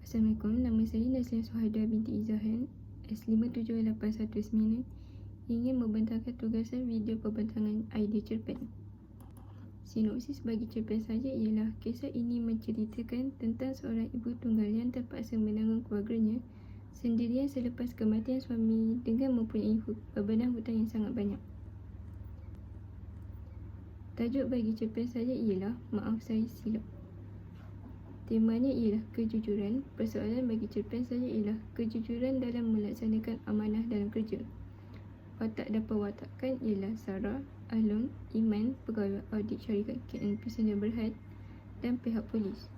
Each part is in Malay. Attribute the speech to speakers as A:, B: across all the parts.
A: Assalamualaikum, nama saya Nazlia Suhaida binti Izahan, S57819, ingin membentangkan tugasan video pembentangan idea cerpen. Sinopsis bagi cerpen saja ialah kisah ini menceritakan tentang seorang ibu tunggal yang terpaksa menanggung keluarganya sendirian selepas kematian suami dengan mempunyai bebanah hutang yang sangat banyak. Tajuk bagi cerpen saya ialah Maaf Saya Silap. Temanya ialah kejujuran. Persoalan bagi cerpen saya ialah kejujuran dalam melaksanakan amanah dalam kerja. Watak dan perwatakan ialah Sarah, Ahlong, Iman, pegawai audit syarikat KNP Sdn Bhd dan pihak polis.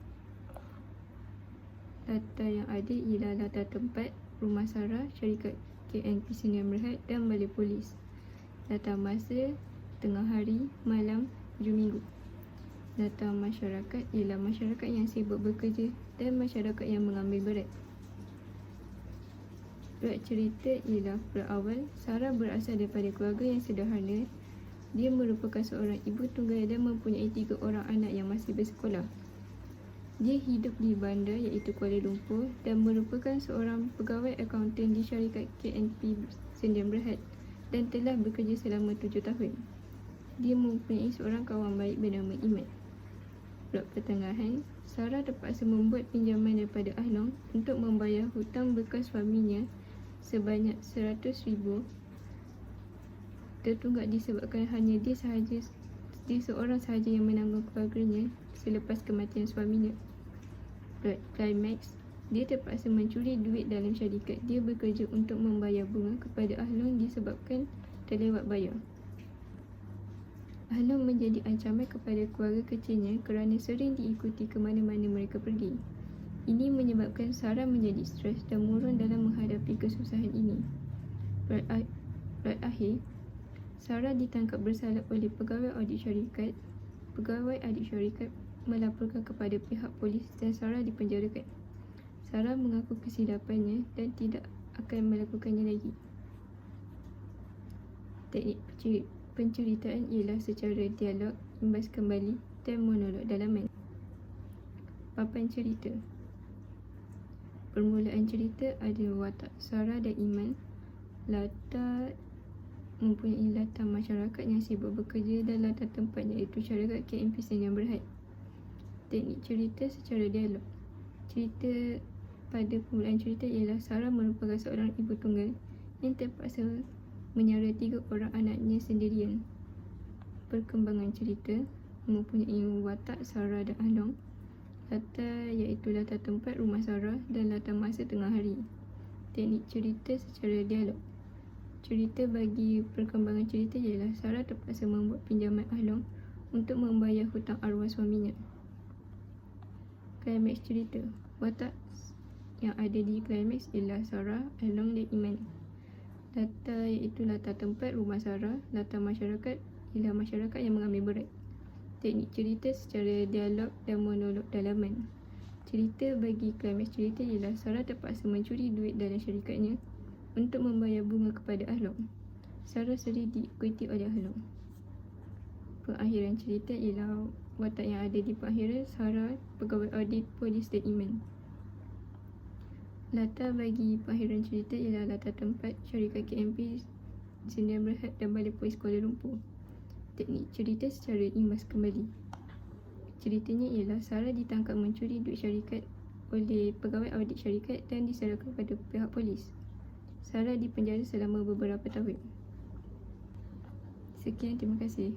A: Latar yang ada ialah latar tempat rumah Sarah, syarikat KNP Sdn Bhd dan balai polis. Latar masa tengah hari, malam, hujung minggu. Latar masyarakat ialah masyarakat yang sibuk bekerja dan masyarakat yang mengambil berat. Plot cerita ialah berawal, Sarah berasal daripada keluarga yang sederhana. Dia merupakan seorang ibu tunggal dan mempunyai 3 orang anak yang masih bersekolah. Dia hidup di bandar iaitu Kuala Lumpur dan merupakan seorang pegawai akaunten di syarikat KNP Sdn Bhd dan telah bekerja selama 7 tahun. Dia mempunyai seorang kawan baik bernama Iman. Plot pertengahan, Sarah terpaksa membuat pinjaman daripada Ahlong untuk membayar hutang bekas suaminya sebanyak 100,000 tertunggak disebabkan hanya dia seorang sahaja yang menanggung keluarganya selepas kematian suaminya. Plot climax, dia terpaksa mencuri duit dalam syarikat. Dia bekerja untuk membayar bunga kepada Ahlong disebabkan terlewat bayar. Ahlong menjadi ancaman kepada keluarga kecilnya kerana sering diikuti ke mana-mana mereka pergi. Ini menyebabkan Sarah menjadi stres dan murung dalam menghadapi kesusahan ini. Plot akhir, Sarah ditangkap bersalah oleh pegawai audit syarikat. Pegawai audit syarikat melaporkan kepada pihak polis dan Sarah dipenjarakan. Sarah mengaku kesilapannya dan tidak akan melakukannya lagi. Teknik penceritaan ialah secara dialog, imbas kembali dan monolog dalaman. Papan cerita. Permulaan cerita ada watak Sarah dan Iman. Latar mempunyai latar masyarakat yang sibuk bekerja dan latar tempat iaitu syarikat KNP Sdn Bhd. Teknik cerita secara dialog. Cerita pada permulaan cerita ialah Sarah merupakan seorang ibu tunggal yang terpaksa menyara 3 orang anaknya sendirian. Perkembangan cerita mempunyai watak Sarah dan Ahlong. Latar iaitu latar tempat rumah Sarah dan latar masa tengah hari. Teknik cerita secara dialog. Cerita bagi perkembangan cerita ialah Sarah terpaksa membuat pinjaman Ahlong untuk membayar hutang arwah suaminya. Klimaks cerita. Watak yang ada di klimaks ialah Sarah, Ahlong dan Iman. Latar iaitu latar tempat rumah Sarah. Latar masyarakat ialah masyarakat yang mengambil berat. Teknik cerita secara dialog dan monolog dalaman. Cerita bagi klimaks cerita ialah Sarah terpaksa mencuri duit dalam syarikatnya untuk membayar bunga kepada Ahlong. Sarah sering diikuti oleh Ahlong. Pengakhiran cerita ialah watak yang ada di pengakhiran Sarah, pegawai audit polis dan Iman. Latar bagi pengakhiran cerita ialah latar tempat syarikat KNP Sdn Bhd dan balai polis Kuala Lumpur. Teknik cerita secara imbas kembali. Ceritanya ialah Sarah ditangkap mencuri duit syarikat oleh pegawai audit syarikat dan diserahkan kepada pihak polis. Sarah dipenjara selama beberapa tahun. Sekian, terima kasih.